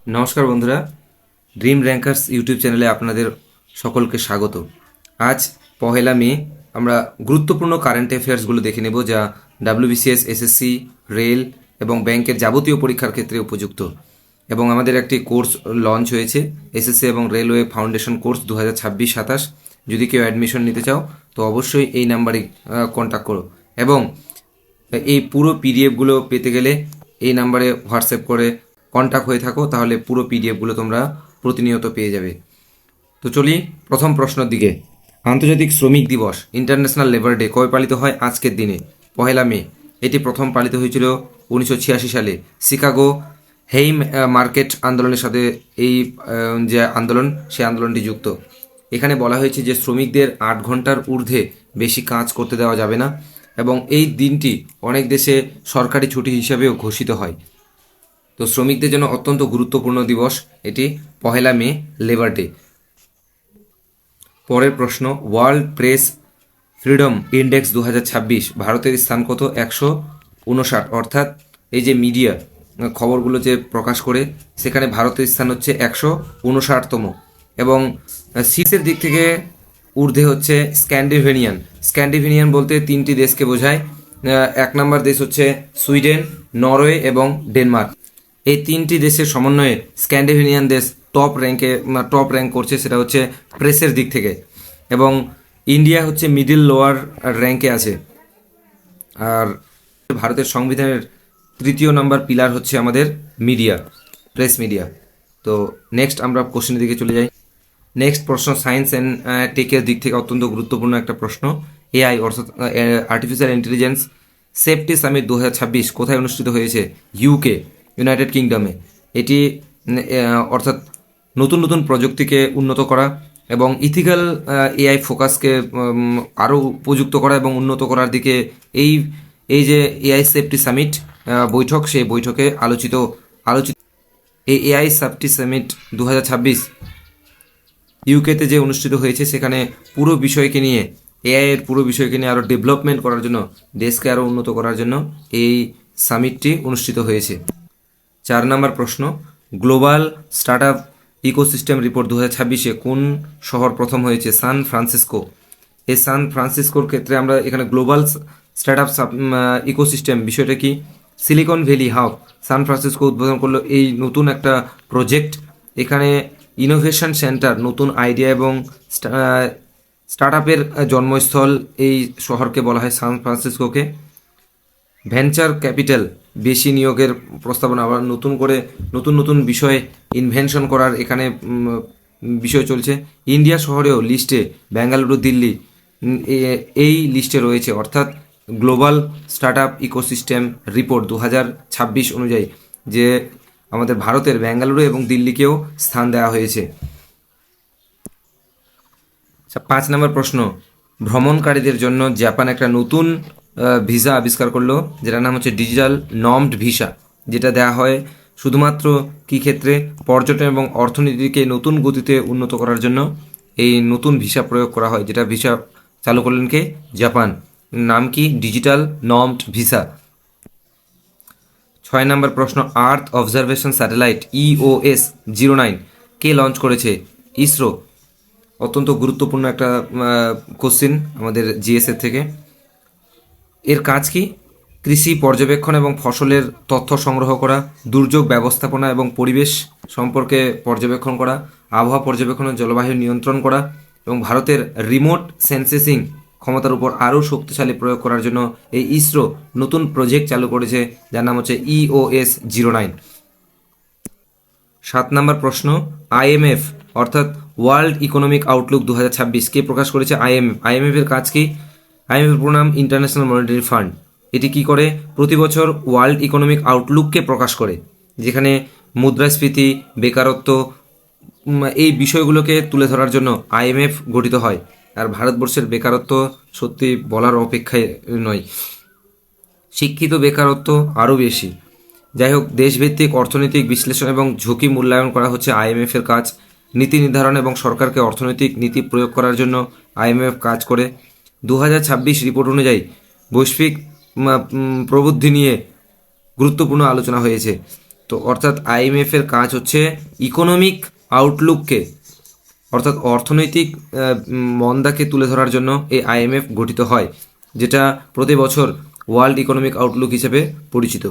নমস্কার বন্ধুরা, dream rankers YouTube চ্যানেলে আপনাদের সকলকে স্বাগত। আজ পহেলা মে আমরা গুরুত্বপূর্ণ কারেন্ট অ্যাফেয়ার্সগুলো দেখে নেব, যা ডাব্লিউবিসিএস, এসএসসি, রেল এবং ব্যাংকের যাবতীয় পরীক্ষার ক্ষেত্রে উপযুক্ত। এবং আমাদের একটি কোর্স লঞ্চ হয়েছে, এসএসসি এবং রেলওয়ে ফাউন্ডেশন কোর্স 2026-27। যদি কেউ অ্যাডমিশন নিতে চাও তো অবশ্যই এই নাম্বারে কন্ট্যাক্ট করো। এবং এই পুরো পিডিএফগুলো পেতে গেলে এই নাম্বারে হোয়াটসঅ্যাপ করে কন্ট্যাক্ট হয়ে থাকো, তাহলে পুরো পিডিএফগুলো তোমরা প্রতিনিয়ত পেয়ে যাবে। তো চলি প্রথম প্রশ্নের দিকে। আন্তর্জাতিক শ্রমিক দিবস, ইন্টারন্যাশনাল লেবার ডে, কবে পালিত হয়? আজকের দিনে, পহেলা মে। এটি প্রথম পালিত হয়েছিল 1986 সালে শিকাগো হেইম মার্কেট আন্দোলনের সাথে। এই যে আন্দোলন, সেই আন্দোলনটি যুক্ত। এখানে বলা হয়েছে যে শ্রমিকদের 8 ঘন্টার ঊর্ধ্বে বেশি কাজ করতে দেওয়া যাবে না, এবং এই দিনটি অনেক দেশে সরকারি ছুটি হিসাবেও ঘোষিত হয়। তো শ্রমিকদের জন্য অত্যন্ত গুরুত্বপূর্ণ দিবস এটি, পহেলা মে, লেবার ডে। পরের প্রশ্ন, ওয়ার্ল্ড প্রেস ফ্রিডম ইন্ডেক্স 2026, ভারতের স্থান কত? 159। অর্থাৎ এই যে মিডিয়া খবরগুলো যে প্রকাশ করে, সেখানে ভারতের স্থান হচ্ছে 159তম। এবং শীর্ষের দিক থেকে ঊর্ধ্বে হচ্ছে স্ক্যান্ডিনেভিয়ান। স্ক্যান্ডিনেভিয়ান বলতে 3টি দেশকে বোঝায়। 1 নম্বর দেশ হচ্ছে সুইডেন, নরওয়ে এবং ডেনমার্ক। এই 3টি দেশের সমন্বয়ে স্ক্যান্ডিনেভিয়ান দেশ টপ র্যাঙ্ক করছে, সেটা হচ্ছে প্রেসের দিক থেকে। এবং ইন্ডিয়া হচ্ছে মিডিল লোয়ার র্যাঙ্কে আছে। আর ভারতের সংবিধানের 3য় নম্বর পিলার হচ্ছে আমাদের মিডিয়া, প্রেস মিডিয়া। তো নেক্সট আমরা কোশ্চেনের দিকে চলে যাই। নেক্সট প্রশ্ন, সায়েন্স অ্যান্ড টেকের দিক থেকে অত্যন্ত গুরুত্বপূর্ণ একটা প্রশ্ন। এআই অর্থাৎ আর্টিফিশিয়াল ইন্টেলিজেন্স সেফটি সামিট 2026 কোথায় অনুষ্ঠিত হয়েছে? ইউকে, ইউনাইটেড কিংডমে। এটি অর্থাৎ নতুন নতুন প্রযুক্তিকে উন্নত করা এবং ইথিক্যাল এআই ফোকাসকে আরও উপযুক্ত করা এবং উন্নত করার দিকে এই এই যে এআই সেফটি সামিট বৈঠক, সেই বৈঠকে আলোচিত এই এআই সেফটি সামিট 2026 ইউকেতে যে অনুষ্ঠিত হয়েছে, সেখানে পুরো বিষয়কে নিয়ে, এআই এর পুরো বিষয়কে নিয়ে আরও ডেভেলপমেন্ট করার জন্য, দেশকে আরও উন্নত করার জন্য এই সামিটটি অনুষ্ঠিত হয়েছে। 4 নম্বর প্রশ্ন, গ্লোবাল স্টার্টআপ ইকোসিস্টেম রিপোর্ট 2026-এ কোন শহর প্রথম হয়েছে? San Francisco. এই সান ফ্রান্সিসকোর ক্ষেত্রে আমরা এখানে গ্লোবাল স্টার্টআপ ইকোসিস্টেম বিষয়টা কি? Silicon valley hub San Francisco উদ্বোধন করলো এই নতুন একটা প্রজেক্ট। এখানে ইনোভেশন সেন্টার, নতুন আইডিয়া এবং স্টার্টআপের জন্মস্থল এই শহরকে বলা হয় সান ফ্রান্সিসকোকে। ভেঞ্চার ক্যাপিটাল, বেশি নিয়োগের প্রস্তাবনা, আবার নতুন নতুন বিষয়ে ইনভেনশন করার এখানে বিষয় চলছে। ইন্ডিয়া শহরেও লিস্টে বেঙ্গালুরু, দিল্লি এই লিস্টে রয়েছে। অর্থাৎ গ্লোবাল স্টার্টআপ ইকোসিস্টেম রিপোর্ট 2026 অনুযায়ী যে আমাদের ভারতের বেঙ্গালুরু এবং দিল্লিকেও স্থান দেওয়া হয়েছে। 5 নম্বর প্রশ্ন, ভ্রমণকারীদের জন্য জাপান একটা নতুন ভিসা আবিষ্কার করলো, যেটার নাম হচ্ছে ডিজিটাল নর্মড ভিসা, যেটা দেওয়া হয় শুধুমাত্র কি ক্ষেত্রে? পর্যটন এবং অর্থনীতিকে নতুন গতিতে উন্নত করার জন্য এই নতুন ভিসা প্রয়োগ করা হয়, যেটা ভিসা চালু করলেন কে? জাপান। নাম কি? Digital নর্মড visa. 6 নম্বর প্রশ্ন, আর্থ অবজারভেশন স্যাটেলাইট EOS-09 কে লঞ্চ করেছে? ইসরো। অত্যন্ত গুরুত্বপূর্ণ একটা কোশ্চিন আমাদের জিএস এর থেকে। এর কাজ কি? কৃষি পর্যবেক্ষণ এবং ফসলের তথ্য সংগ্রহ করা, দুর্যোগ ব্যবস্থাপনা এবং পরিবেশ সম্পর্কে পর্যবেক্ষণ করা, আবহাওয়া পর্যবেক্ষণ ও জলবায়ু নিয়ন্ত্রণ করা, এবং ভারতের রিমোট সেন্সিং ক্ষমতার উপর আরও শক্তিশালী প্রয়োগ করার জন্য এই ইসরো নতুন প্রজেক্ট চালু করেছে, যার নাম হচ্ছে EOS-09। 7 নম্বর প্রশ্ন, IMF অর্থাৎ ওয়ার্ল্ড ইকোনমিক আউটলুক 2026 কে প্রকাশ করেছে? IMF এর কাজ কি? IMF এর পুরো নাম ইন্টারন্যাশনাল মনিটারি ফান্ড। এটি কি করে? প্রতি বছর ওয়ার্ল্ড ইকোনমিক আউটলুককে প্রকাশ করে, যেখানে মুদ্রাস্ফীতি, বেকারত্ব এই বিষয়গুলোকে তুলে ধরার জন্য IMF গঠিত হয়। আর ভারতবর্ষের বেকারত্ব সত্যি বলার অপেক্ষায় নয়, শিক্ষিত বেকারত্ব আরও বেশি। যাই হোক, দেশভিত্তিক অর্থনৈতিক বিশ্লেষণ এবং ঝুঁকি মূল্যায়ন করা হচ্ছে IMF এর কাজ। নীতি নির্ধারণ এবং সরকারকে অর্থনৈতিক নীতি প্রয়োগ করার জন্য IMF কাজ করে। 2026 রিপোর্ট অনুযায়ী বৈশ্বিক প্রবৃদ্ধি নিয়ে গুরুত্বপূর্ণ আলোচনা হয়েছে। তো অর্থাৎ আইএমএফ এর কাজ হচ্ছে ইকোনমিক আউটলুককে অর্থাৎ অর্থনৈতিক মন্দাকে তুলে ধরার জন্য এই আইএমএফ গঠিত হয়, যেটা প্রতি বছর ওয়ার্ল্ড ইকোনমিক আউটলুক হিসেবে পরিচিত।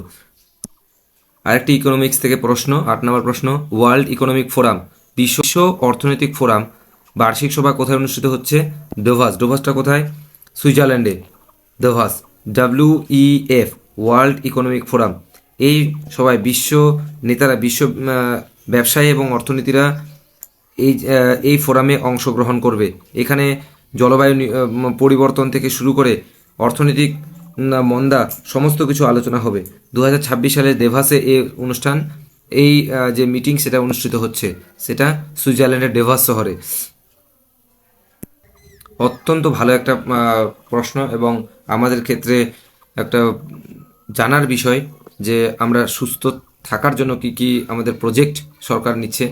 আরেকটি ইকোনমিক্স থেকে প্রশ্ন, 8 নম্বর প্রশ্ন, ওয়ার্ল্ড ইকোনমিক ফোরাম, বিশ্ব অর্থনৈতিক ফোরাম বার্ষিক সভা কোথায় অনুষ্ঠিত হচ্ছে? ডোভাস। ডোভাসটা কোথায়? সুইজারল্যান্ডে। ডোভাস, WEF, ওয়ার্ল্ড ইকোনমিক ফোরাম। এই সভায় বিশ্ব নেতারা, বিশ্ব ব্যবসায়ী এবং অর্থনীতিরা এই ফোরামে অংশগ্রহণ করবে। এখানে জলবায়ু পরিবর্তন থেকে শুরু করে অর্থনৈতিক মন্দা সমস্ত কিছু আলোচনা হবে। 2026 সালে দেভাসে এই অনুষ্ঠান, এই যে মিটিং সেটা অনুষ্ঠিত হচ্ছে, সেটা সুইজারল্যান্ডের ডেভাস শহরে। অত্যন্ত ভালো একটা প্রশ্ন এবং আমাদের ক্ষেত্রে একটা জানার বিষয় যে আমরা সুস্থ থাকার জন্য কি কি আমাদের প্রজেক্ট সরকার নিচ্ছে।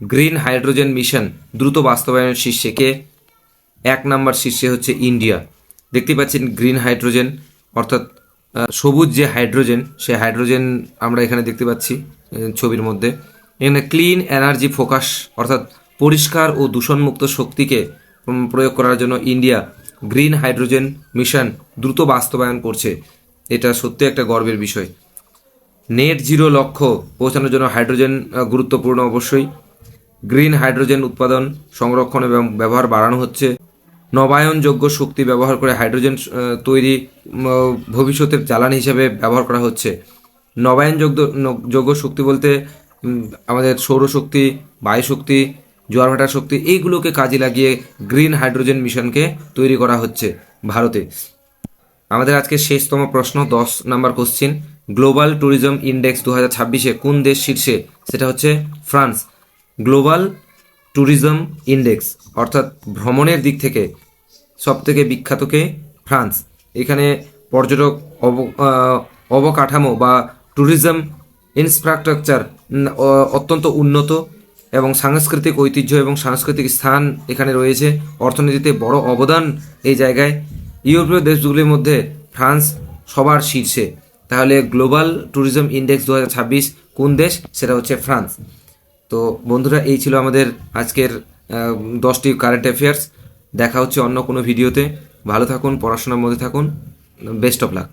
গ্রিন হাইড্রোজেন মিশন দ্রুত বাস্তবায়নের শীর্ষে কে? 1 নম্বর শীর্ষে হচ্ছে ইন্ডিয়া। দেখতে পাচ্ছেন গ্রিন হাইড্রোজেন অর্থাৎ সবুজ যে হাইড্রোজেন, সে হাইড্রোজেন আমরা এখানে দেখতে পাচ্ছি ছবির মধ্যে। এখানে ক্লিন এনার্জি ফোকাস অর্থাৎ পরিষ্কার ও দূষণমুক্ত শক্তিকে প্রয়োগ করার জন্য ইন্ডিয়া গ্রিন হাইড্রোজেন মিশন দ্রুত বাস্তবায়ন করছে। এটা সত্যি একটা গর্বের বিষয়। নেট জিরো লক্ষ্য পৌঁছানোর জন্য হাইড্রোজেন গুরুত্বপূর্ণ অবশ্যই। গ্রিন হাইড্রোজেন উৎপাদন, সংরক্ষণ এবং ব্যবহার বাড়ানো হচ্ছে। নবায়নযোগ্য শক্তি ব্যবহার করে হাইড্রোজেন তৈরি ভবিষ্যতের জ্বালানি হিসেবে ব্যবহার করা হচ্ছে। নবায়নযোগ্য শক্তি বলতে আমাদের সৌরশক্তি, বায়ুশক্তি, জোয়ার ভাটার শক্তি, এইগুলোকে কাজে লাগিয়ে গ্রিন হাইড্রোজেন মিশনকে তৈরি করা হচ্ছে ভারতে। আমাদের আজকে শেষতম প্রশ্ন, 10 number question, global tourism index 2026-এ কোন দেশ শীর্ষে? সেটা হচ্ছে ফ্রান্স। গ্লোবাল ট্যুরিজম ইন্ডেক্স অর্থাৎ ভ্রমণের দিক থেকে সবথেকে বিখ্যাত কে? ফ্রান্স। এখানে পর্যটক অবকাঠামো বা ট্যুরিজম ইনফ্রাস্ট্রাকচার অত্যন্ত উন্নত এবং সাংস্কৃতিক ঐতিহ্য এবং সাংস্কৃতিক স্থান এখানে রয়েছে। অর্থনীতিতে বড় অবদান এই জায়গায়। ইউরোপীয় দেশগুলির মধ্যে ফ্রান্স সবার শীর্ষে। তাহলে গ্লোবাল ট্যুরিজম ইন্ডেক্স 2026 কোন দেশ? সেটা হচ্ছে ফ্রান্স। তো বন্ধুরা, এই ছিল আমাদের আজকের 10টি কারেন্ট অ্যাফেয়ার্স। দেখা হচ্ছে অন্য কোনো ভিডিওতে। ভালো থাকুন, পড়াশোনার মধ্যে থাকুন। Best of luck.